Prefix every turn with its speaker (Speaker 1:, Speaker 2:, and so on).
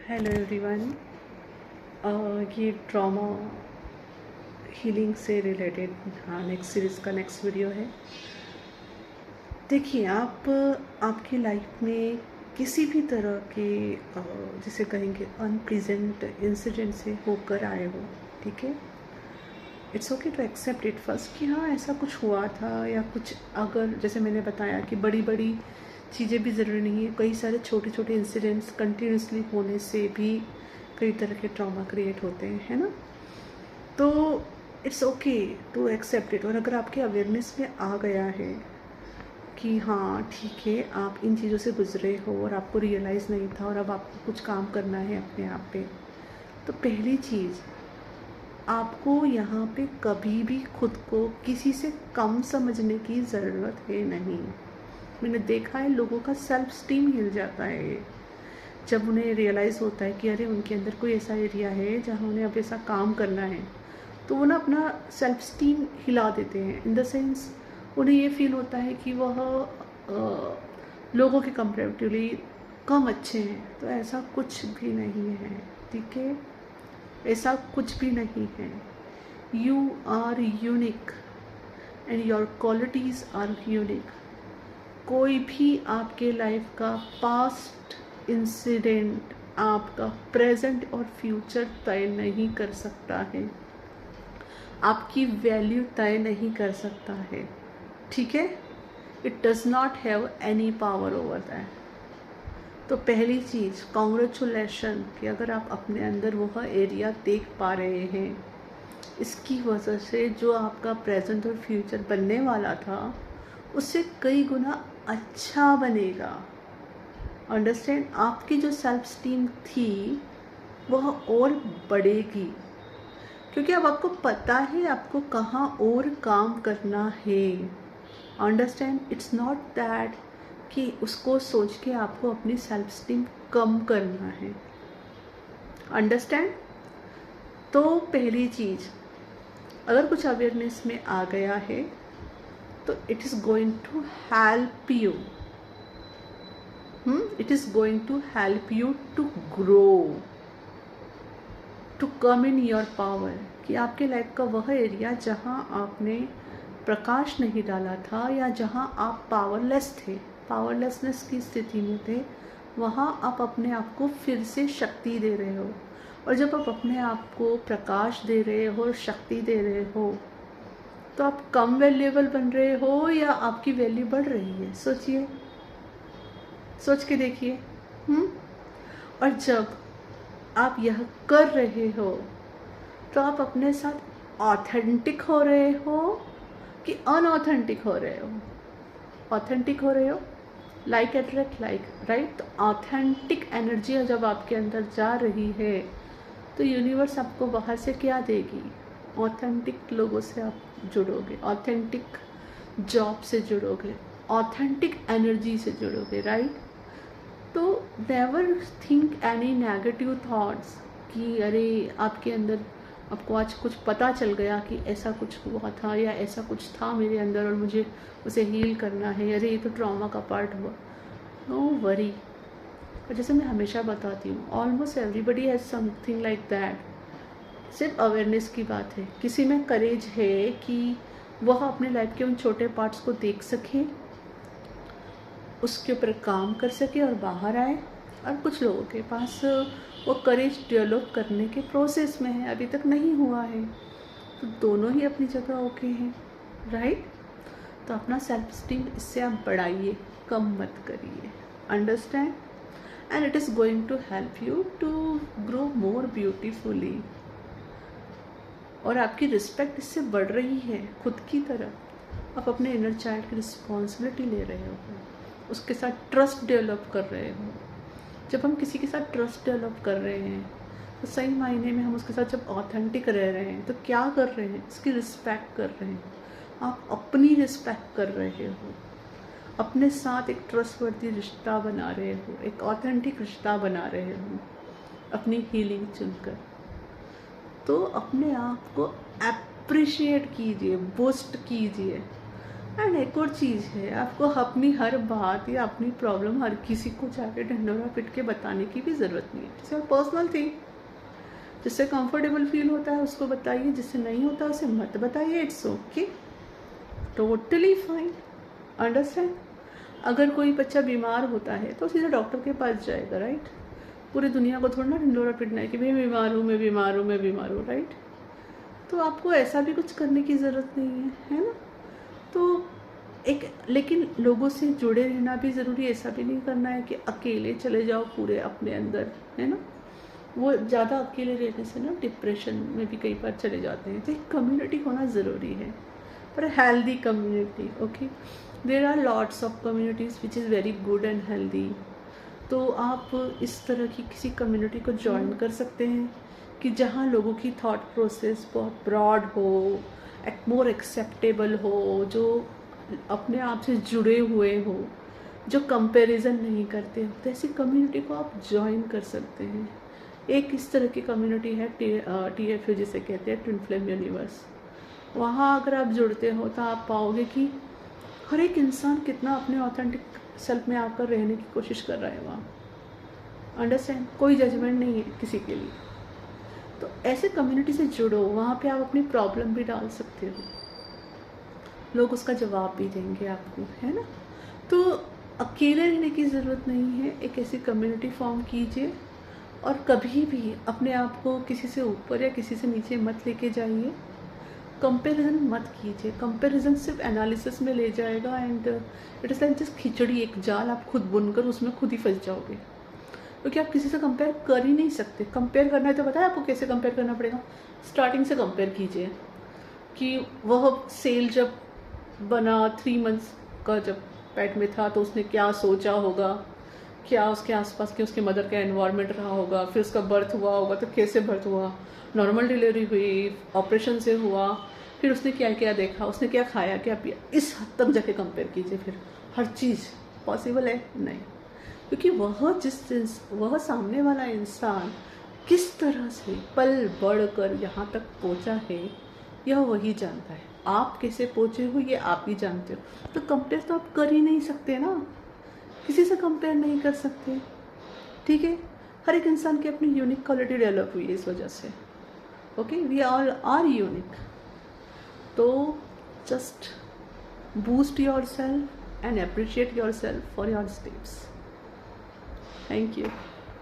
Speaker 1: Hello everyone. ये trauma healing से related next series का नेक्स्ट वीडियो है। देखिए, आप आपकी लाइफ में किसी भी तरह के जिसे कहेंगे अनप्लीजेंट इंसिडेंट से होकर आए हो, ठीक है। It's okay to accept it first कि हाँ ऐसा कुछ हुआ था, या कुछ अगर जैसे मैंने बताया कि बड़ी बड़ी चीज़ें भी ज़रूरी नहीं है, कई सारे छोटे छोटे इंसिडेंट्स कंटिन्यूसली होने से भी कई तरह के ट्रॉमा क्रिएट होते हैं, है ना। तो it's okay to accept it. और अगर आपके अवेयरनेस में आ गया है कि हाँ ठीक है, आप इन चीज़ों से गुजरे हो और आपको रियलाइज़ नहीं था और अब आपको कुछ काम करना है अपने आप पे, तो पहली चीज़, आपको यहाँ पे कभी भी खुद को किसी से कम समझने की ज़रूरत है नहीं। मैंने देखा है लोगों का सेल्फ स्टीम हिल जाता है जब उन्हें रियलाइज़ होता है कि अरे उनके अंदर कोई ऐसा एरिया है जहाँ उन्हें अब ऐसा काम करना है, तो वो ना अपना सेल्फ स्टीम हिला देते हैं। इन द सेंस उन्हें ये फील होता है कि वह लोगों के कंपेरेटिवली कम अच्छे हैं। तो ऐसा कुछ भी नहीं है, ठीक है, ऐसा कुछ भी नहीं है। You are unique and your qualities are unique. कोई भी आपके लाइफ का पास्ट इंसिडेंट आपका प्रेजेंट और फ्यूचर तय नहीं कर सकता है, आपकी वैल्यू तय नहीं कर सकता है, ठीक है। It does not have any power over that. तो पहली चीज़, कॉन्ग्रेचुलेशन कि अगर आप अपने अंदर वह एरिया देख पा रहे हैं, इसकी वजह से जो आपका प्रेजेंट और फ्यूचर बनने वाला था उससे कई गुना अच्छा बनेगा। अंडरस्टैंड, आपकी जो सेल्फ स्टीम थी वह और बढ़ेगी, क्योंकि अब आपको पता है आपको कहाँ और काम करना है। अंडरस्टैंड, इट्स नॉट दैट कि उसको सोच के आपको अपनी सेल्फ स्टीम कम करना है। अंडरस्टैंड। तो पहली चीज़, अगर कुछ अवेयरनेस में आ गया है तो it is going to help you, it is going to help you to grow, to come in your power. कि आपके लाइफ का वह एरिया जहाँ आपने प्रकाश नहीं डाला था या जहाँ आप पावरलेस थे, पावरलेसनेस की स्थिति में थे, वहाँ आप अपने आप को फिर से शक्ति दे रहे हो। और जब आप अपने आप को प्रकाश दे रहे हो और शक्ति दे रहे हो, तो आप कम वैल्यूएबल बन रहे हो या आपकी वैल्यू बढ़ रही है? सोचिए, सोच के देखिए। और जब आप यह कर रहे हो तो आप अपने साथ ऑथेंटिक हो रहे हो कि अनऑथेंटिक हो रहे हो? ऑथेंटिक हो रहे हो, लाइक अट्रैक्ट लाइक, राइट। तो ऑथेंटिक एनर्जी जब आपके अंदर जा रही है तो यूनिवर्स आपको बाहर से क्या देगी? ऑथेंटिक लोगों से आप जुड़ोगे, ऑथेंटिक जॉब से जुड़ोगे, ऑथेंटिक एनर्जी से जुड़ोगे, राइट। तो never think any negative thoughts कि अरे आपके अंदर आपको आज कुछ पता चल गया कि ऐसा कुछ हुआ था या ऐसा कुछ था मेरे अंदर और मुझे उसे हील करना है, अरे ये तो ट्रॉमा का पार्ट हुआ। No worry. और जैसे मैं हमेशा बताती हूँ, almost everybody has something like that. सिर्फ अवेयरनेस की बात है, किसी में करेज है कि वह अपने लाइफ के उन छोटे पार्ट्स को देख सके, उसके ऊपर काम कर सके और बाहर आए। और कुछ लोगों के पास वो करेज डेवलप करने के प्रोसेस में है, अभी तक नहीं हुआ है। तो दोनों ही अपनी जगह ओके हैं, राइट। तो अपना सेल्फ स्टीम इससे आप बढ़ाइए, कम मत करिए। Understand. And it is going to help you to grow more beautifully. और आपकी रिस्पेक्ट इससे बढ़ रही है खुद की तरफ। आप अपने इनर चाइल्ड की रिस्पॉन्सिबिलिटी ले रहे हो, उसके साथ ट्रस्ट डेवलप कर रहे हो। जब हम किसी के साथ ट्रस्ट डेवलप कर रहे हैं तो सही मायने में हम उसके साथ जब ऑथेंटिक रह रहे हैं तो क्या कर रहे हैं? उसकी रिस्पेक्ट कर रहे हैं। आप अपनी रिस्पेक्ट कर रहे हो, अपने साथ एक ट्रस्टवर्दी रिश्ता बना रहे हो, एक ऑथेंटिक रिश्ता बना रहे हो अपनी हीलिंग चुनकर। तो अपने आप को एप्रिशिएट कीजिए, बूस्ट कीजिए। एंड एक और चीज़ है, आपको अपनी हर बात या अपनी प्रॉब्लम हर किसी को जाके ढंढोरा पिट के बताने की भी ज़रूरत नहीं है। जैसे पर्सनल थिंग, जिससे कंफर्टेबल फील होता है उसको बताइए, जिससे नहीं होता उसे मत बताइए। It's okay, totally fine, understand. अगर कोई बच्चा बीमार होता है तो सीधा डॉक्टर के पास जाएगा, राइट। पूरी दुनिया को थोड़ा ना ढिंडोरा पिटना है कि मैं बीमार हूँ, मैं बीमार हूँ, मैं बीमार हूँ, राइट। तो आपको ऐसा भी कुछ करने की ज़रूरत नहीं है ना। तो एक, लेकिन लोगों से जुड़े रहना भी ज़रूरी है। ऐसा भी नहीं करना है कि अकेले चले जाओ पूरे अपने अंदर, है ना। वो ज़्यादा अकेले रहने से ना डिप्रेशन में भी कई बार चले जाते हैं। तो एक कम्युनिटी होना ज़रूरी है, पर healthy community. Okay, there are lots of communities which is very good and healthy. तो आप इस तरह की किसी कम्युनिटी को ज्वाइन कर सकते हैं कि जहाँ लोगों की थॉट प्रोसेस बहुत ब्रॉड हो, मोर एक्सेप्टेबल हो, जो अपने आप से जुड़े हुए हो, जो कंपैरिजन नहीं करते हो। तो ऐसी कम्युनिटी को आप ज्वाइन कर सकते हैं। एक इस तरह की कम्युनिटी है TFU, जिसे कहते हैं ट्विन फ्लेम यूनिवर्स। वहाँ अगर आप जुड़ते हो तो आप पाओगे कि हर एक इंसान कितना अपने ऑथेंटिक सेल्फ में आकर रहने की कोशिश कर रहा है वहाँ। अंडरस्टैंड, कोई जजमेंट नहीं है किसी के लिए। तो ऐसे कम्युनिटी से जुड़ो, वहाँ पे आप अपनी प्रॉब्लम भी डाल सकते हो, लोग उसका जवाब भी देंगे आपको, है ना। तो अकेले रहने की ज़रूरत नहीं है, एक ऐसी कम्युनिटी फॉर्म कीजिए। और कभी भी अपने आप को किसी से ऊपर या किसी से नीचे मत लेके जाइए, कंपैरिजन मत कीजिए। कंपैरिजन सिर्फ एनालिसिस में ले जाएगा and it is like just khichdi, एक जाल आप खुद बुनकर उसमें खुद ही फंस जाओगे, क्योंकि आप किसी से कंपेयर कर ही नहीं सकते। कंपेयर करना है तो पता है आपको कैसे कंपेयर करना पड़ेगा। स्टार्टिंग से कंपेयर कीजिए कि वह सेल जब बना 3 मंथ्स का, जब पेट में था तो उसने क्या सोचा होगा, क्या उसके आसपास के उसके मदर का एनवायरनमेंट रहा होगा, फिर उसका बर्थ हुआ होगा तो कैसे बर्थ हुआ, नॉर्मल डिलीवरी हुई, ऑपरेशन से हुआ, फिर उसने क्या क्या देखा, उसने क्या खाया क्या पिया। इस हद तक जाके कंपेयर कीजिए। फिर हर चीज़ पॉसिबल है नहीं, क्योंकि वह सामने वाला इंसान किस तरह से पल बढ़ कर यहाँ तक पहुँचा है यह वही जानता है। आप कैसे पहुँचे हो ये आप ही जानते हो। तो कंपेयर तो आप कर ही नहीं सकते ना, किसी से कंपेयर नहीं कर सकते, ठीक है। हर एक इंसान की अपनी यूनिक क्वालिटी डेवलप हुई है इस वजह से। Okay, we all are unique. तो just boost yourself and appreciate yourself for your steps. Thank you.